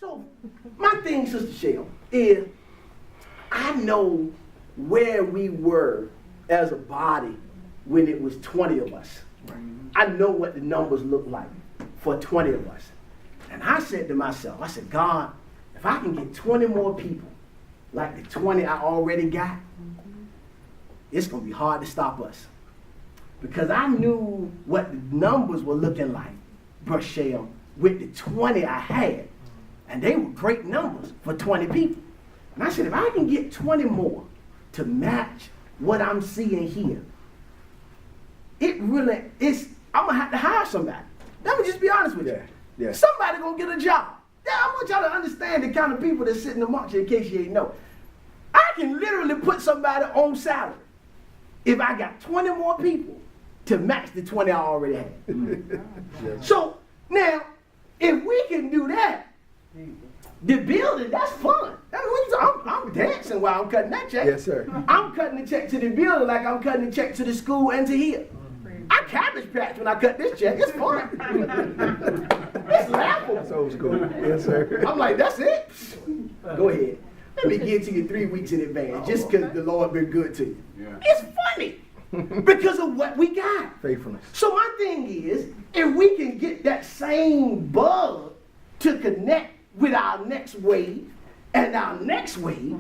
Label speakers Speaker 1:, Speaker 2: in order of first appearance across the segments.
Speaker 1: So, my thing, Sister Shell, is I know where we were as a body when it was 20 of us. Right. I know what the numbers look like for 20 of us. And I said to myself, I said, God, if I can get 20 more people like the 20 I already got, it's going to be hard to stop us. Because I knew what the numbers were looking like, Brushell, with the 20 I had. And they were great numbers for 20 people. And I said, if I can get 20 more to match what I'm seeing here, it really is, I'm going to have to hire somebody. Let me just be honest with you. Yeah. Somebody going to get a job. Yeah, I want y'all to understand the kind of people that's sitting amongst you in case you ain't know. I can literally put somebody on salary if I got 20 more people to match the 20 I already had. Yeah. So now, if we can do that, the building, that's fun. I'm dancing while I'm cutting that check.
Speaker 2: Yes, sir.
Speaker 1: I'm cutting the check to the building like I'm cutting the check to the school and to here. I cabbage patch when I cut this check. It's fun. It's laughable.
Speaker 2: That's old school. Yes, sir.
Speaker 1: I'm like, that's it? Go ahead. Let me give to you 3 weeks in advance just because the Lord been good to you. Yeah. It's funny because of what we got.
Speaker 2: Faithfulness.
Speaker 1: So my thing is, if we can get that same bug to connect with our next wave and our next wave,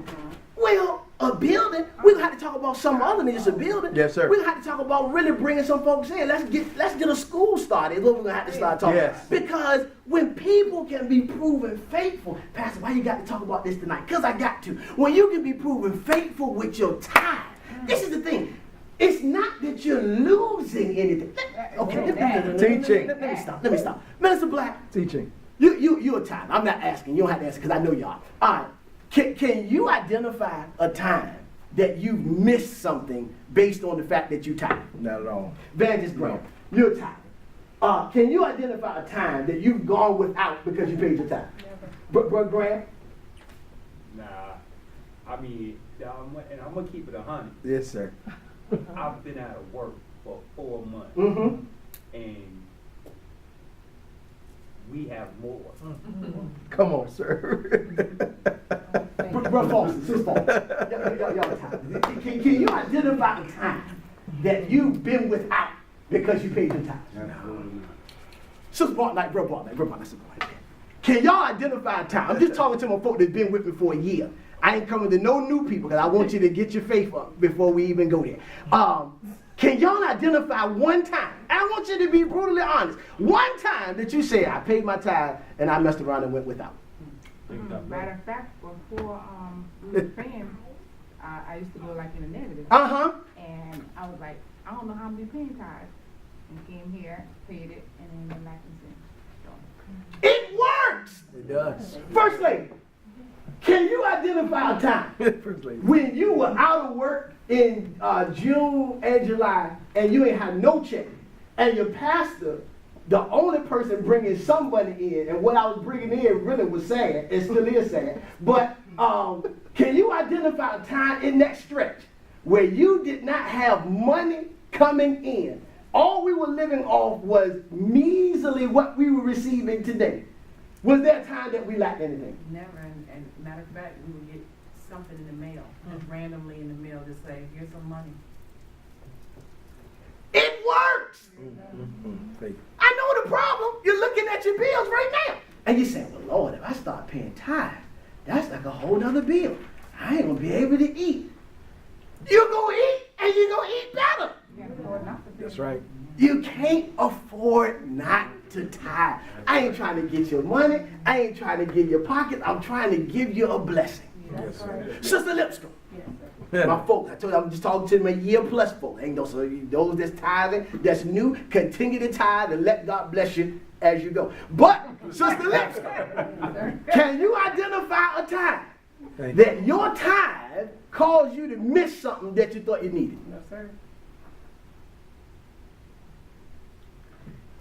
Speaker 1: well, a building, we're going to have to talk about some other than just a building.
Speaker 2: Yes, sir.
Speaker 1: We're going to have to talk about really bringing some folks in. Let's get a school started. Is what we're going to have to start talking about. Because when people can be proven faithful, Pastor, why you got to talk about this tonight? Because I got to. When you can be proven faithful with your tithe, this is the thing. It's not that you're losing anything.
Speaker 2: Teaching.
Speaker 1: Let me stop. Minister Black.
Speaker 2: Teaching.
Speaker 1: You're a tithe. I'm not asking. You don't have to answer because I know you are. All right. Can you identify a time that you missed something based on the fact that you tithe?
Speaker 2: Not at all.
Speaker 1: Evangelist Grant, you're a tithe. Can you identify a time that you've gone without because you paid your tithe? Brother Grant?
Speaker 3: Nah. I mean, and I'm going to keep it 100.
Speaker 2: Yes, sir.
Speaker 3: I've been out of work for 4 months.
Speaker 1: Mm-hmm.
Speaker 3: And we have more.
Speaker 2: Come on, sir.
Speaker 1: Brother Foster, Sister Foster. Y'all can you identify a time that you've been without because you paid your tithe? Sister Bartlett, Brother Bartlett. Can y'all identify a time? I'm just talking to my folk that's been with me for a year. I ain't coming to no new people because I want you to get your faith up before we even go there. Can y'all identify one time? I want you to be brutally honest. One time that you say, I paid my tithe and I messed around and went without.
Speaker 4: Matter of fact, before we were paying, I used to go like in the negative. And I was like, I don't know how I'm be paying tithes. And came here, paid it, and then went back and said,
Speaker 1: it works!
Speaker 2: It does.
Speaker 1: First lady, can you identify a time when you were out of work in June and July and you ain't had no check and your pastor, the only person bringing somebody in, and what I was bringing in really was sad, it still is sad, but can you identify a time in that stretch where you did not have money coming in? All we were living off was measly what we were receiving today. Was there a time that we lacked anything?
Speaker 5: Never, and matter of fact, we would get something in the mail, just randomly in the mail, to say, here's some money.
Speaker 1: It works! I know the problem. You're looking at your bills right now. And you're saying, well, Lord, if I start paying tithe, that's like a whole nother bill. I ain't going to be able to eat. You're going to eat, and you're going to eat better.
Speaker 2: That's right.
Speaker 1: You can't afford not to tithe. I ain't trying to get your money. I ain't trying to give your pocket. I'm trying to give you a blessing.
Speaker 2: Yes, sir.
Speaker 1: Sister Lipscomb. My folks, I told you I'm just talking to them a year plus folks. Ain't no, so those that's tithing, that's new, continue to tithe and let God bless you as you go. But, Sister Lipscomb, can you identify a time that your tithe caused you to miss something that you thought you needed?
Speaker 5: No, sir.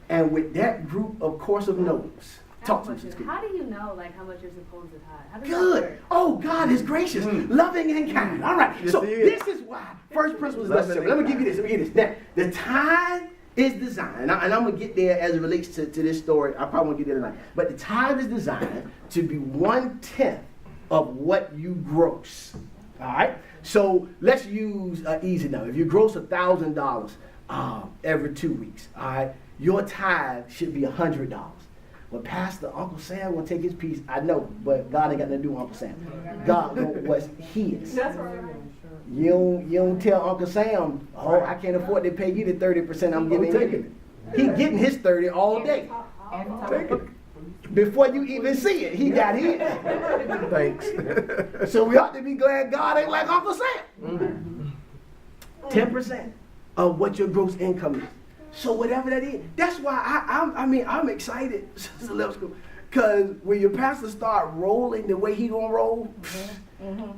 Speaker 1: And with that group of course of no's, talk to me.
Speaker 6: How do you know like how much you're supposed to tithe? How does
Speaker 1: Good.
Speaker 6: that work?
Speaker 1: Oh, God is gracious, loving and kind. All right. So this is why first principle is necessary. Let me give you this. Now, the tithe is designed, and I'm going to get there as it relates to this story. I probably won't get there tonight. But the tithe is designed to be 1/10 of what you gross. All right? So let's use easy now. If you gross $1,000 every 2 weeks, all right, your tithe should be $100. Well, Pastor, Uncle Sam will take his piece. I know, but God ain't got nothing to do with Uncle Sam. God knows what's his.
Speaker 6: That's right.
Speaker 1: You don't tell Uncle Sam, oh, I can't afford to pay you the 30% I'm giving you. He getting his 30 all day.
Speaker 2: Take it.
Speaker 1: Before you even see it, he got his.
Speaker 2: Thanks.
Speaker 1: So we ought to be glad God ain't like Uncle Sam. 10% of what your gross income is. So whatever that is, that's why I'm excited, Sister Lipscomb, because when your pastor start rolling the way he gonna roll,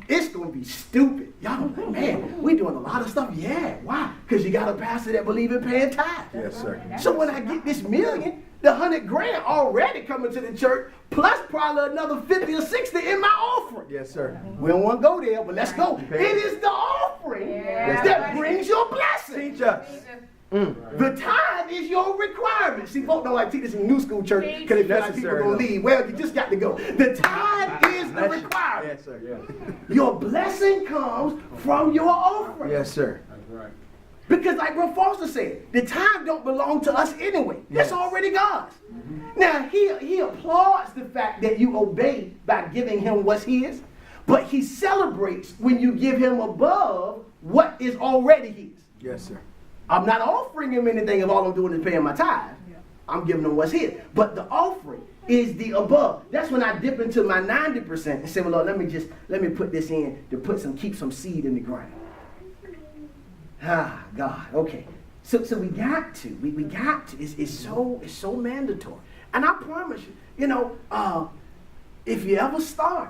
Speaker 1: it's gonna be stupid. Y'all like, man, we doing a lot of stuff. Yeah, why? Because you got a pastor that believe in paying tithe.
Speaker 2: Yes, sir.
Speaker 1: So when I get this million, the 100 grand already coming to the church, plus probably another 50 or 60 in my offering.
Speaker 2: Yes, sir.
Speaker 1: We don't want to go there, but let's go. It is the offering that brings your blessing.
Speaker 2: Teach us.
Speaker 1: The tithe is your requirement. See, folks don't like teach this in new school church because they feel like people
Speaker 2: Necessary,
Speaker 1: gonna
Speaker 2: though.
Speaker 1: leave. Well, you just got to go. The tithe is the requirement.
Speaker 2: Yes, sir.
Speaker 1: Your blessing comes from your offering.
Speaker 2: Yes, sir.
Speaker 3: That's right.
Speaker 1: Because like Brother Foster said, the tithe don't belong to us anyway. It's
Speaker 2: Yes.
Speaker 1: already God's. Now, he applauds the fact that you obey by giving him what's his, but he celebrates when you give him above what is already his.
Speaker 2: Yes, sir.
Speaker 1: I'm not offering him anything if all I'm doing is paying my tithe. I'm giving him what's his. But the offering is the above. That's when I dip into my 90% and say, well, Lord, let me put this in to keep some seed in the ground. Ah, God, okay. So we got to. We got to. It's so mandatory. And I promise you, if you ever start,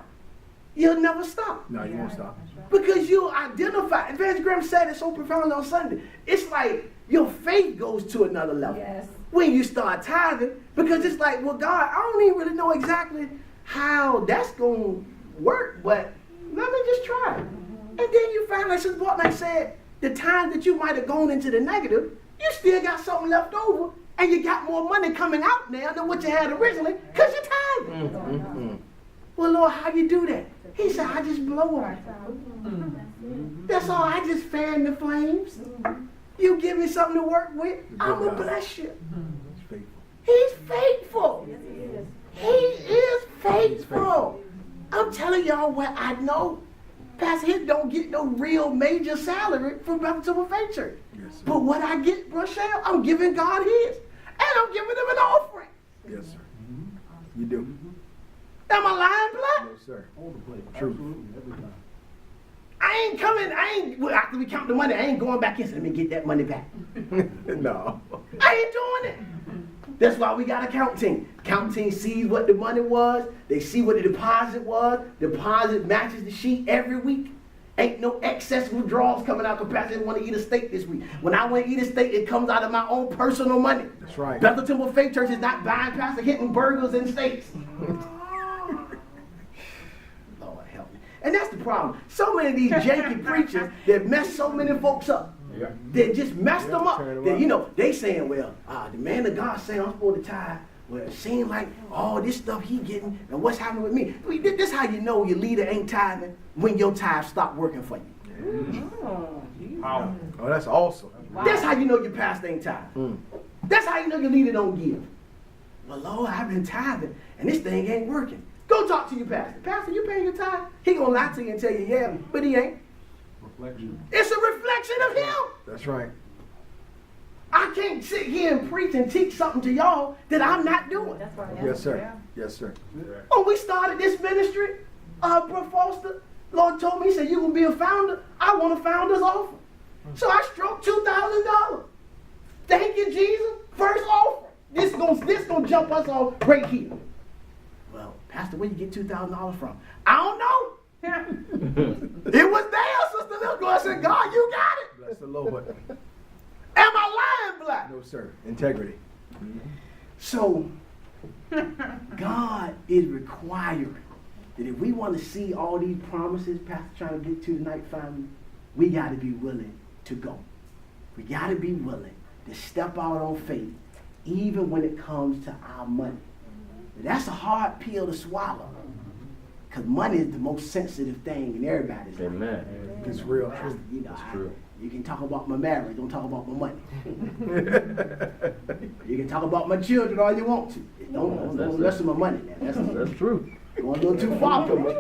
Speaker 1: you'll never stop.
Speaker 2: No, you won't stop.
Speaker 1: Because you identify. Evangelist Graham said it so profoundly on Sunday. It's like your faith goes to another level.
Speaker 6: Yes.
Speaker 1: When you start tithing, because it's like, well, God, I don't even really know exactly how that's going to work, but let me just try it. And then you find, like Sister Barton said, the time that you might have gone into the negative, you still got something left over, and you got more money coming out now than what you had originally, because you're tithing. Well, Lord, how you do that? He said, I just blow on it. That's all. I just fan the flames. You give me something to work with, I'm going to bless you.
Speaker 2: He's faithful.
Speaker 1: He's faithful. He is faithful. I'm telling y'all what I know. Pastor Hinton don't get no real major salary from Bethel Temple Faith Church.
Speaker 2: Yes, sir.
Speaker 1: But what I get, Rochelle, I'm giving God his. And I'm giving him an offering.
Speaker 2: Yes, sir. You do.
Speaker 1: Am I lying, black?
Speaker 2: Yes, sir.
Speaker 3: True. Every time.
Speaker 1: After we count the money, I ain't going back in. So let me get that money back.
Speaker 2: No.
Speaker 1: I ain't doing it. That's why we got a count team. Count team sees what the money was. They see what the deposit was. Deposit matches the sheet every week. Ain't no excess withdrawals coming out because Pastor didn't want to eat a steak this week. When I want to eat a steak, it comes out of my own personal money.
Speaker 2: That's right.
Speaker 1: Bethel Temple Faith Church is not buying Pastor Hinton burgers and steaks. Lord help me. And that's the problem. So many of these janky preachers that mess so many folks up.
Speaker 3: Yeah.
Speaker 1: They just messed them up.
Speaker 2: turn them
Speaker 1: They,
Speaker 2: up.
Speaker 1: they saying, well, the man of God saying I'm supposed to tithe. Well, it seems like all this stuff he getting and what's happening with me. This how you know your leader ain't tithing, when your tithe stop working for you.
Speaker 3: Power.
Speaker 2: Oh, that's awesome.
Speaker 1: That's how you know your pastor ain't tithing. That's how you know your leader don't give. Well, Lord, I've been tithing and this thing ain't working. Go talk to your pastor. Pastor, you paying your tithe? He gonna lie to you and tell you, yeah, but he ain't.
Speaker 3: Reflection.
Speaker 1: It's a reflection of him.
Speaker 2: That's right.
Speaker 1: I can't sit here and preach and teach something to y'all that I'm not doing.
Speaker 6: That's right.
Speaker 2: Yes, sir. Yes, sir.
Speaker 1: When we started this ministry, Brother Foster, Lord told me, he said, you're going to be a founder. I want a founder's offer. So I stroked $2,000. Thank you, Jesus. First offer. This gonna jump us all right here. Well, Pastor, where you get $2,000 from? I don't know. It was there, Sister Lil. I said, God, you got it.
Speaker 2: Bless the Lord.
Speaker 1: Am I lying, black?
Speaker 2: No, sir. Integrity.
Speaker 1: So, God is requiring that if we want to see all these promises Pastor trying to get to tonight, family, we got to be willing to go. We got to be willing to step out on faith, even when it comes to our money. That's a hard pill to swallow, because money is the most sensitive thing in everybody's life.
Speaker 7: Amen.
Speaker 2: It's real true.
Speaker 1: You know,
Speaker 7: It's true.
Speaker 1: you can talk about my marriage, don't talk about my money. You can talk about my children all you want to. Don't mess with my money now.
Speaker 7: That's true.
Speaker 1: Going a little too far for me.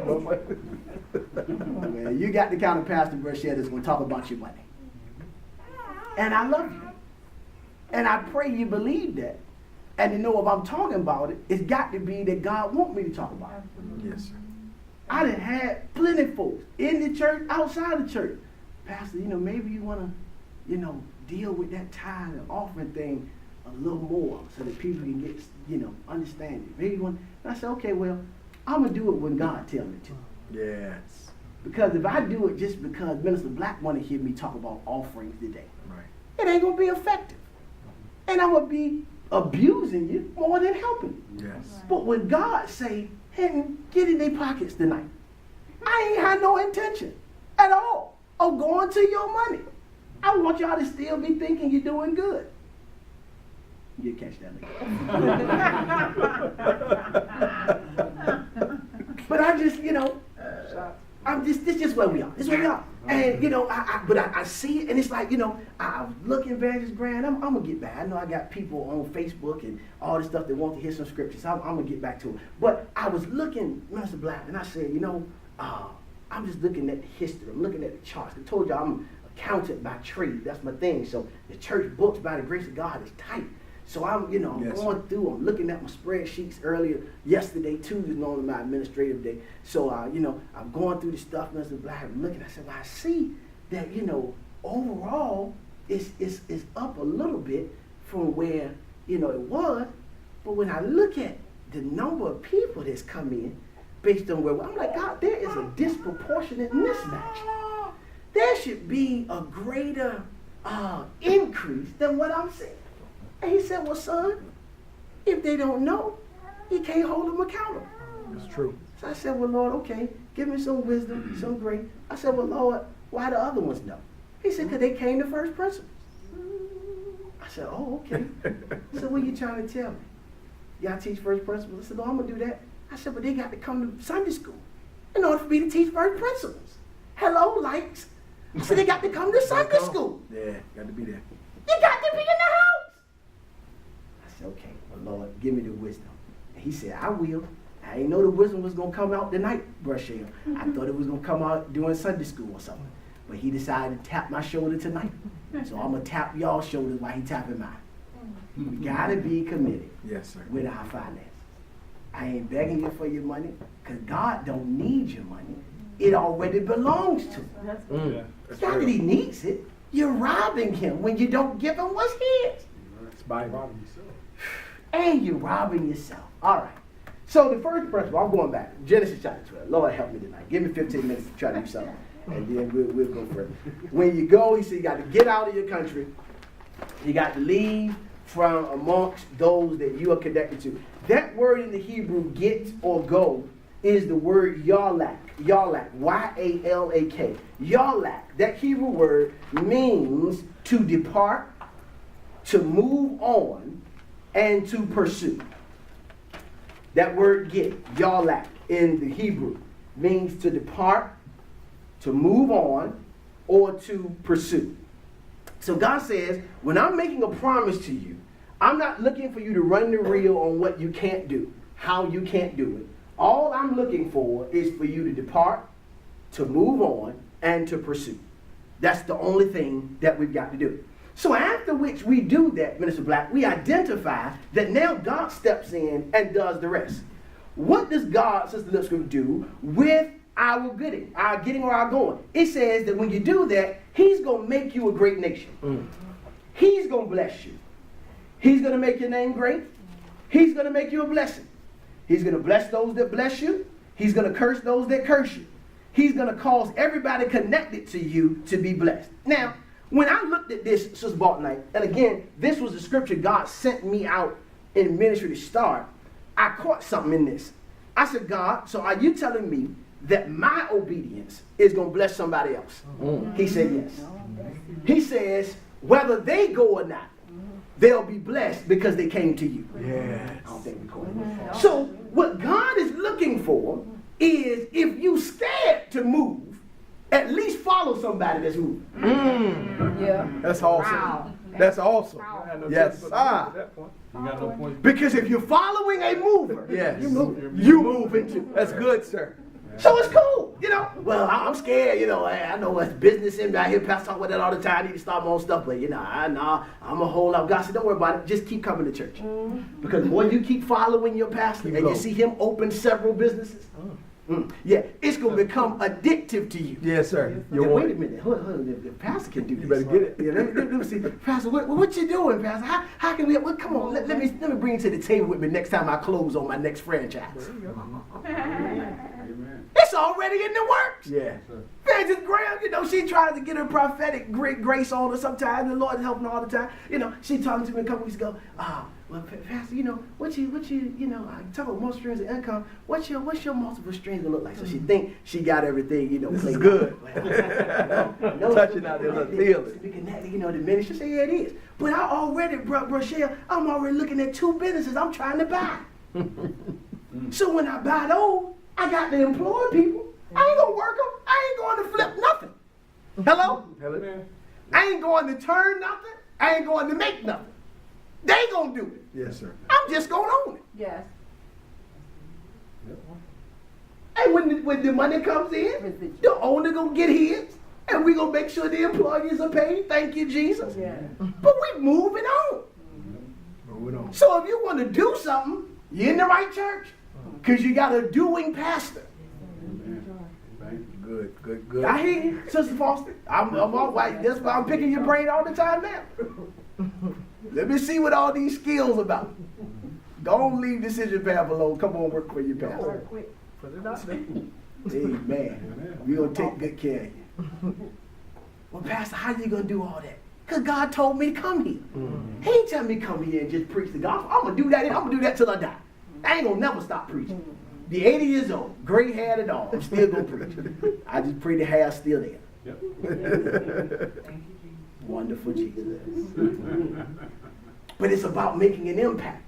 Speaker 1: Man, you got the kind of Pastor Bertram that's going to talk about your money. And I love you. And I pray you believe that. And to know if I'm talking about it, it's got to be that God wants me to talk about it.
Speaker 2: Yes, sir.
Speaker 1: I done had plenty of folks in the church, outside the church. Pastor, maybe you want to, deal with that tithe and offering thing a little more so that people can get, understand it. Maybe you want. And I said, okay, well, I'm going to do it when God tells me to.
Speaker 2: Yes.
Speaker 1: Because if I do it just because Minister Black want to hear me talk about offerings today,
Speaker 2: Right.
Speaker 1: it ain't going to be effective. And I'm going to be abusing you more than helping you.
Speaker 2: Yes.
Speaker 1: But when God say, hey, get in their pockets tonight, I ain't had no intention at all of going to your money. I want y'all to still be thinking you're doing good. You'll catch that later. But I just, this is just where we are. This is where we are. And, I see it, and it's like, I was looking, Evangelist Grant, I'm going to get back. I know I got people on Facebook and all this stuff that want to hear some scriptures. I'm going to get back to it. But I was looking, Minister Black, and I said, I'm just looking at the history. I'm looking at the charts. I told y'all I'm accountant by trade. That's my thing. So the church books, by the grace of God, is tight. So I'm,
Speaker 2: Yes.
Speaker 1: going through, I'm looking at my spreadsheets earlier, yesterday, Tuesday, normally my administrative day. So, I'm going through the stuff, Mr. Black, I'm looking, I said, well, I see that, overall, it's up a little bit from where, it was. But when I look at the number of people that's come in, based on where, I'm like, God, there is a disproportionate mismatch. There should be a greater increase than what I'm seeing. And he said, well, son, if they don't know, you can't hold them accountable.
Speaker 2: It's true.
Speaker 1: So I said, well, Lord, okay, give me some wisdom, some grace. I said, well, Lord, why the other ones know? He said, because they came to first principles. I said, oh, okay. So what are you trying to tell me? Y'all teach first principles? I said, no, I'm going to do that. I said, but they got to come to Sunday school in order for me to teach first principles. Hello, likes. So they got to come to Sunday school.
Speaker 2: Yeah, got to be there.
Speaker 1: You got to be in the house. I said, okay, well, Lord, give me the wisdom. And he said, I will. I didn't know the wisdom was going to come out tonight, Bertram. I thought it was going to come out during Sunday school or something. But he decided to tap my shoulder tonight. So I'm going to tap y'all's shoulders while he tapping mine. We got to be committed
Speaker 2: Yes, sir.
Speaker 1: with our finances. I ain't begging you for your money, because God don't need your money. It already belongs to him.
Speaker 7: Mm.
Speaker 1: It's not that he needs it. You're robbing him when you don't give him what's his.
Speaker 2: It's Bible.
Speaker 3: Robbing yourself.
Speaker 1: And you're robbing yourself. All right. So the first principle, I'm going back. Genesis chapter 12. Lord help me tonight. Give me 15 minutes to try to do something. And then we'll go further. When you go, he said you got to get out of your country. You got to leave from amongst those that you are connected to. That word in the Hebrew, get or go, is the word yalak. Yalak. Y-A-L-A-K. Yalak. That Hebrew word means to depart, to move on, and to pursue. That word get, yalak, in the Hebrew, means to depart, to move on, or to pursue. So God says, when I'm making a promise to you, I'm not looking for you to run the reel on what you can't do, how you can't do it. All I'm looking for is for you to depart, to move on, and to pursue. That's the only thing that we've got to do. So after which we do that, Minister Black, we identify that now God steps in and does the rest. What does God, Sister Lipscomb, do with our getting or our going? It says that when you do that, he's going to make you a great nation. He's going to bless you. He's going to make your name great. He's going to make you a blessing. He's going to bless those that bless you. He's going to curse those that curse you. He's going to cause everybody connected to you to be blessed. Now, when I looked at this, Sister Bartnight, and again, this was the scripture God sent me out in ministry to start, I caught something in this. I said, God, so are you telling me that my obedience is going to bless somebody else? He said yes. He says, whether they go or not, they'll be blessed because they came to you.
Speaker 2: Yes.
Speaker 1: I don't think we call it. So what God is looking for is if you scared to move, at least follow somebody that's moving.
Speaker 4: Yeah.
Speaker 2: That's awesome.
Speaker 4: Wow.
Speaker 2: That's awesome.
Speaker 4: Wow.
Speaker 2: Yes,
Speaker 3: At
Speaker 2: sir.
Speaker 3: that point, you got no point.
Speaker 1: Because if you're following a mover,
Speaker 2: Yes.
Speaker 1: you move into.
Speaker 2: That's good, sir.
Speaker 1: So it's cool, you know. Well, I'm scared, you know. I know it's business in me. I hear Pastor talk about that all the time. I need to start my own stuff, but you know, I'm a whole lot. God said, don't worry about it. Just keep coming to church. Because the more you keep following your pastor and you see him open several businesses, yeah, it's gonna become addictive to you.
Speaker 2: Yes, sir.
Speaker 1: Yeah, wait a minute. Hold on. The pastor can do this.
Speaker 2: You better get it.
Speaker 1: Yeah, let me see. Pastor, what you doing, Pastor? How can we? Well, come on. Let me bring you to the table with me next time I close on my next franchise.
Speaker 3: Amen.
Speaker 1: It's already in the works.
Speaker 2: Yeah.
Speaker 1: Evangelist Graham, you know, she tries to get her prophetic grace on her sometimes. The Lord is helping her all the time. You know, she talked to me a couple weeks ago. Well, Pastor, you know, what you, you know, I talk about multiple streams of income. What's your multiple streams gonna look like? So she think she got everything, you know.
Speaker 2: This is good.
Speaker 1: No,
Speaker 2: Touching out there, look, feel it.
Speaker 1: We connected, you know, the ministry. Say, yeah, it is. But I already, Rochelle, I'm already looking at 2 businesses I'm trying to buy. So when I buy those, I got to employ people. I ain't gonna work them. I ain't going to flip nothing. Hello?
Speaker 2: Hello?
Speaker 1: I ain't going to turn nothing. I ain't going to make nothing. They gonna do it.
Speaker 2: Yes, sir.
Speaker 1: I'm just gonna own it.
Speaker 4: Yes.
Speaker 1: And when the money comes in, the owner gonna get his, and we gonna make sure the employees are paid. Thank you, Jesus.
Speaker 4: Yeah.
Speaker 1: But we moving on.
Speaker 2: Moving on.
Speaker 1: So if you want to do something, you're in the right church, because you got a doing pastor.
Speaker 2: Good.
Speaker 1: I hear you, Sister Foster. I'm all white. That's why I'm picking your brain all the time now. Let me see what all these skills about. Don't leave decision path alone. Come on, work for your pastor.
Speaker 2: Put it out there.
Speaker 1: Amen. We're going to take good care of you. Well, Pastor, how are you going to do all that? Because God told me to come here. He ain't telling me to come here and just preach the gospel. I'm going to do that. I'm going to do that till I die. I ain't going to never stop preaching. Be 80 years old, gray haired and all. I'm still going to preach. I just pray the hair's still there.
Speaker 3: Yep.
Speaker 1: Wonderful Jesus. But it's about making an impact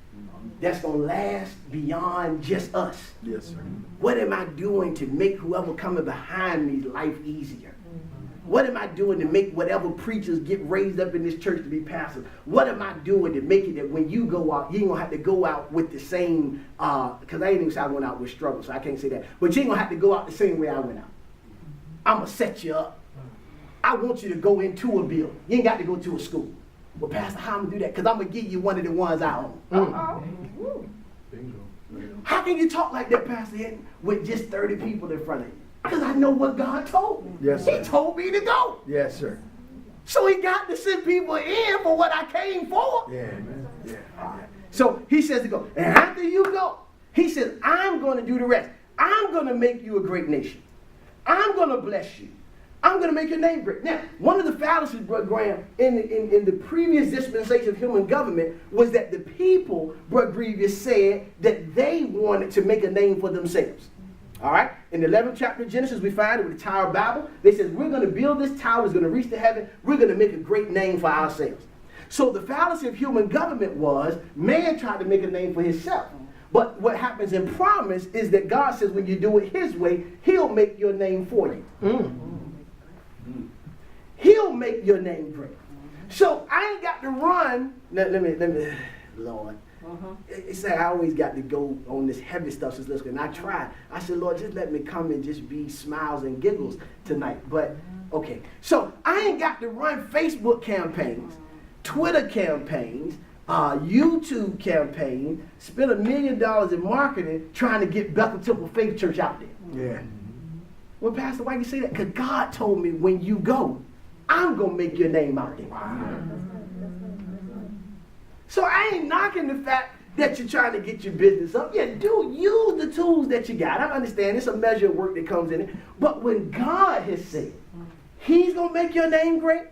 Speaker 1: that's going to last beyond just us.
Speaker 2: Yes, sir.
Speaker 1: What am I doing to make whoever coming behind me's life easier? What am I doing to make whatever preachers get raised up in this church to be pastors? What am I doing to make it that when you go out, you ain't going to have to go out with the same, because I ain't even say I went out with struggle, so I can't say that. But you ain't going to have to go out the same way I went out. I'm going to set you up. I want you to go into a building. You ain't got to go to a school. Well, Pastor, how am I going to do that? Because I'm going to give you one of the ones I own. How can you talk like that, Pastor Hinton, with just 30 people in front of you? Because I know what God told me.
Speaker 2: Yes, sir.
Speaker 1: He told me to go.
Speaker 2: Yes, sir.
Speaker 1: So he got to send people in for what I came for.
Speaker 2: Yeah.
Speaker 1: So he says to go. And after you go, he says, I'm going to do the rest. I'm going to make you a great nation. I'm going to bless you. I'm going to make your name great. Now, one of the fallacies, Brother Graham, in the previous dispensation of human government was that the people, Brother Grievous, said that they wanted to make a name for themselves. All right? In the 11th chapter of Genesis, we find it with the Tower of Babel. They said, we're going to build this tower. It's going to reach to heaven. We're going to make a great name for ourselves. So the fallacy of human government was man tried to make a name for himself. But what happens in promise is that God says when you do it his way, he'll make your name for you. He'll make your name great. So I ain't got to run. Let me, Lord. It's like I always got to go on this heavy stuff since listening. And I tried. I said, Lord, just let me come and just be smiles and giggles tonight. But, okay. So I ain't got to run Facebook campaigns, Twitter campaigns, YouTube campaign, spend $1 million in marketing trying to get Bethel Temple Faith Church out there.
Speaker 2: Yeah.
Speaker 1: Well, Pastor, why you say that? Because God told me when you go, I'm going to make your name out there. So I ain't knocking the fact that you're trying to get your business up. Yeah, dude, use the tools that you got. I understand it's a measure of work that comes in it. But when God has said he's going to make your name great,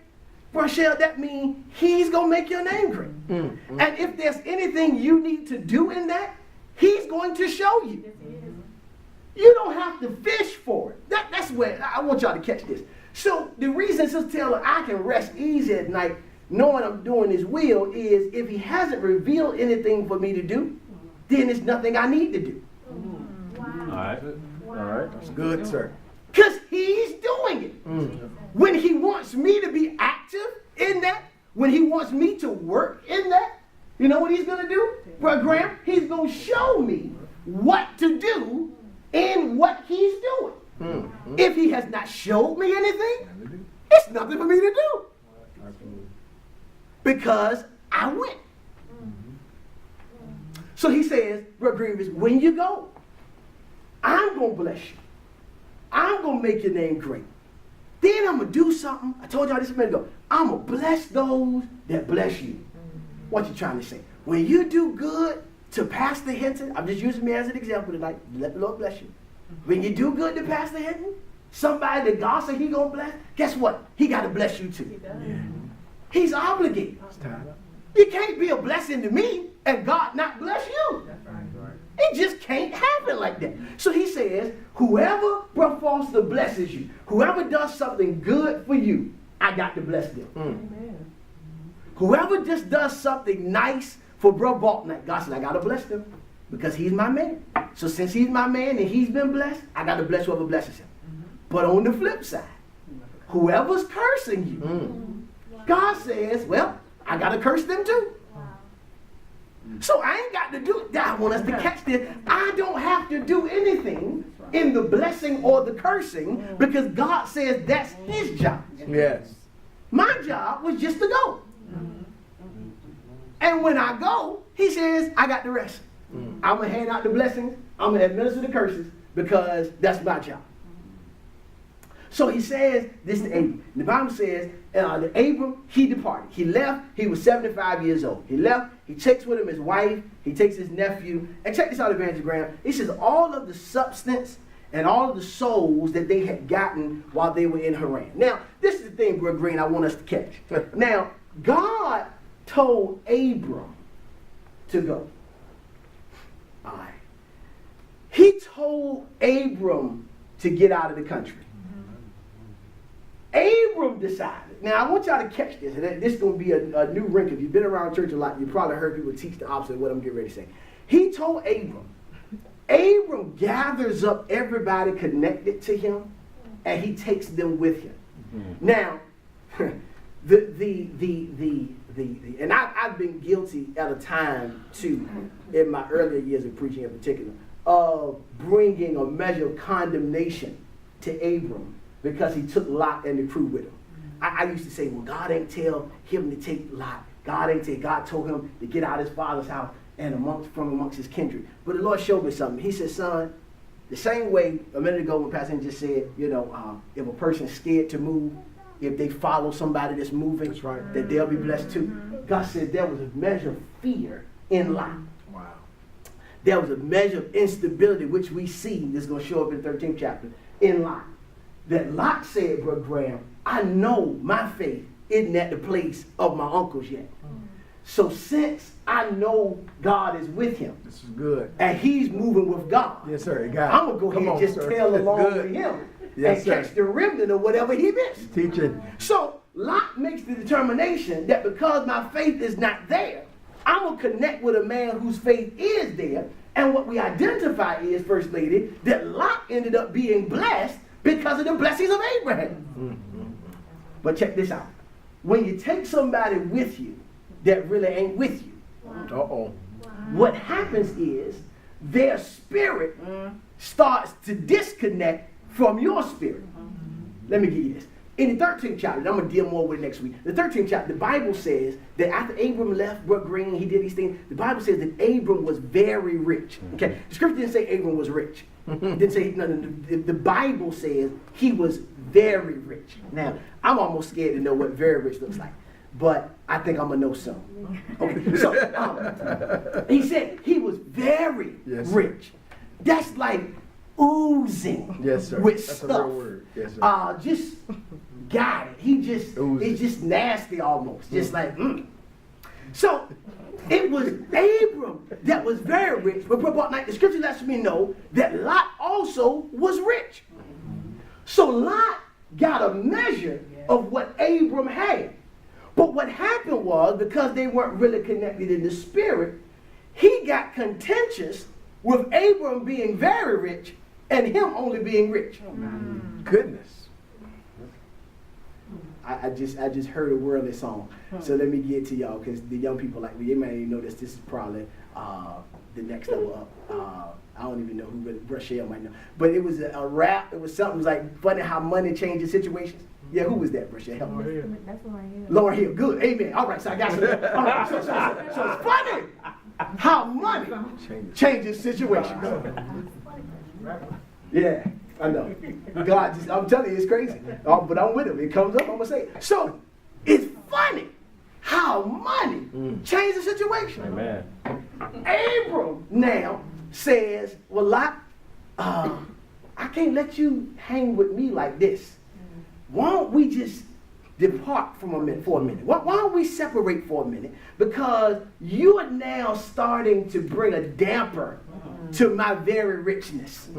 Speaker 1: Rochelle, that means he's going to make your name great. And if there's anything you need to do in that, he's going to show you. You don't have to fish for it. That's where I want y'all to catch this. So the reason, Sister Taylor, I can rest easy at night knowing I'm doing his will is if he hasn't revealed anything for me to do, then there's nothing I need to do.
Speaker 6: Wow.
Speaker 3: All right.
Speaker 2: All right. That's good, sir.
Speaker 1: Because he's doing it. When he wants me to be active in that, when he wants me to work in that, you know what he's going to do, Brother Graham? He's going to show me what to do in what he's doing. If he has not showed me anything, it's nothing for me to do. Because I went. So he says, Brother Grievous, when you go, I'm going to bless you. I'm going to make your name great. Then I'm going to do something. I told y'all this a minute ago. I'm going to bless those that bless you. What you trying to say? When you do good to Pastor Hinton, I'm just using me as an example tonight. Let the Lord bless you. When you do good to Pastor Hinton, somebody that God said he going to bless, guess what? He got to bless you too. He's obligated. You can't be a blessing to me and God not bless you. It just can't happen like that. So he says, whoever, Brother Foster, blesses you, whoever does something good for you, I got to bless them.
Speaker 5: Amen.
Speaker 1: Whoever just does something nice for Brother Bolton, God said, I got to bless them because he's my man. So since he's my man and he's been blessed, I got to bless whoever blesses him. But on the flip side, whoever's cursing you, God says, well, I got to curse them too. So I ain't got to do it. I want us to catch this. I don't have to do anything in the blessing or the cursing because God says that's his job.
Speaker 2: Yes.
Speaker 1: My job was just to go. And when I go, he says, I got the rest. I'm going to hand out the blessings. I'm going to administer the curses because that's my job. So he says this to Abram. The Bible says, Abram, he departed. He left. He was 75 years old. He left. He takes with him his wife. He takes his nephew. And check this out, Evangelist Graham. He says all of the substance and all of the souls that they had gotten while they were in Haran. Now, this is the thing, Brother Green, I want us to catch. Now, God told Abram to go. All right. He told Abram to get out of the country. Abram decided. Now, I want y'all to catch this. And this is going to be a new wrinkle. If you've been around church a lot, you probably heard people teach the opposite of what I'm getting ready to say. He told Abram. Abram gathers up everybody connected to him, and he takes them with him. Now, and I've been guilty at a time, too, in my earlier years of preaching in particular, of bringing a measure of condemnation to Abram because he took Lot and the crew with him. I used to say, well, God ain't tell him to take Lot. God told him to get out of his father's house and from amongst his kindred. But the Lord showed me something. He said, son, the same way a minute ago when Pastor just said, if a person's scared to move, if they follow somebody that's moving, that's right, that they'll be blessed too. God said there was a measure of fear in Lot.
Speaker 2: Wow. There
Speaker 1: was a measure of instability, which we see, this is going to show up in the 13th chapter, in Lot. That Lot said, Brother Graham, I know my faith isn't at the place of my uncle's yet. So since I know God is with him,
Speaker 2: this is good,
Speaker 1: and he's moving with God,
Speaker 2: yes, sir,
Speaker 1: I'm going to go ahead and just tail along with him and catch the remnant of whatever he missed.
Speaker 2: Teaching.
Speaker 1: So Lot makes the determination that because my faith is not there, I'm going to connect with a man whose faith is there. And what we identify is, First Lady, that Lot ended up being blessed because of the blessings of Abraham. But check this out. When you take somebody with you that really ain't with you, what happens is their spirit starts to disconnect from your spirit. Let me give you this. In the 13th chapter, I'm going to deal more with it next week. The 13th chapter, the Bible says that after Abram left Brooke Green, he did these things. The Bible says that Abram was very rich. Okay, the scripture didn't say Abram was rich. It didn't say nothing. The Bible says he was very rich. Now, I'm almost scared to know what very rich looks like, but I think I'm going to know some. Okay, so he said he was very rich. That's like oozing with
Speaker 2: That's
Speaker 1: stuff.
Speaker 2: A real word. Yes, sir.
Speaker 1: Just got it. It's just nasty almost. Just like, So it was Abram that was very rich. But the scripture lets me know that Lot also was rich. So Lot got a measure of what Abram had. But what happened was, because they weren't really connected in the spirit, he got contentious with Abram being very rich and him only being rich.
Speaker 2: Goodness.
Speaker 1: I just heard a worldly song. So let me get to y'all, because the young people like me, they might even know this. This is probably the next level up. I don't even know who really, Rochelle might know. But it was a rap. It was something, it was like funny how money changes situations. Yeah, who was that, Rochelle? Help me.
Speaker 4: That's what I hear.
Speaker 1: Lauren Hill, good, amen. All right, so I got some. All right, so it's funny how money changes situations. Yeah, I know. God, I'm telling you, it's crazy. But I'm with him. It comes up, I'm going to say it. So, it's funny how money changes the situation.
Speaker 2: Amen.
Speaker 1: Abram now says, well, Lot, I can't let you hang with me like this. Why don't we just depart for a minute? Why don't we separate for a minute? Because you are now starting to bring a damper to my very richness.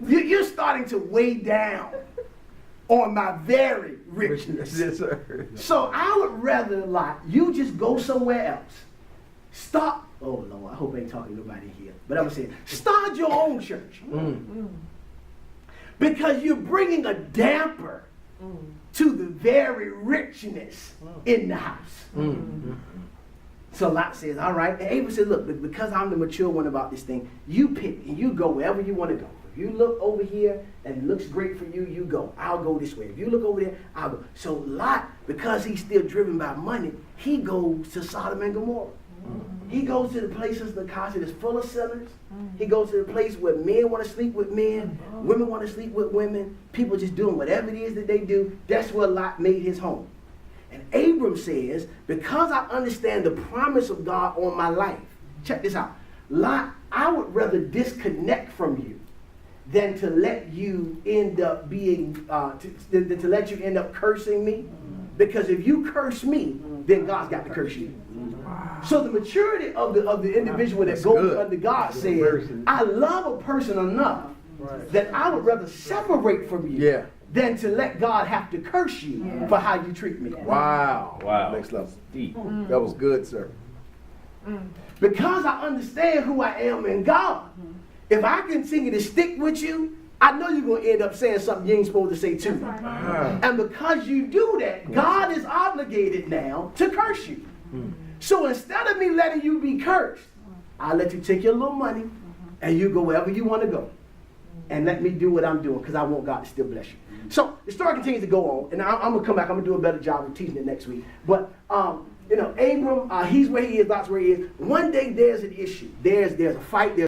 Speaker 1: You're starting to weigh down on my very richness.
Speaker 2: Yes, sir.
Speaker 1: So I would rather, Lot, you just go somewhere else. Stop. Oh, Lord, I hope I ain't talking to nobody here. But I'm saying, start your own church. Because you're bringing a damper to the very richness in the house. So Lot says, all right. And Abram said, look, because I'm the mature one about this thing, you pick and you go wherever you want to go. If you look over here and it looks great for you, you go. I'll go this way. If you look over there, I'll go. So Lot, because he's still driven by money, he goes to Sodom and Gomorrah. He goes to the places, the country that's full of sinners. He goes to the place where men want to sleep with men, women want to sleep with women, people just doing whatever it is that they do. That's where Lot made his home. And Abram says, because I understand the promise of God on my life, check this out. Lot, I would rather disconnect from you than to let you end up being, to let you end up cursing me. Because if you curse me, then God's got to curse you. So the maturity of the individual that goes under God says, I love a person enough that I would rather separate from you than to let God have to curse you for how you treat me.
Speaker 2: Wow. Next level. Deep. That was good, sir.
Speaker 1: Because I understand who I am in God, if I continue to stick with you, I know you're going to end up saying something you ain't supposed to say too. And because you do that, God is obligated now to curse you. So instead of me letting you be cursed, I'll let you take your little money and you go wherever you want to go. And let me do what I'm doing because I want God to still bless you. So the story continues to go on. And I'm going to come back. I'm going to do a better job of teaching it next week. But, Abram, he's where he is, Lot's where he is. One day there's an issue. There's a fight.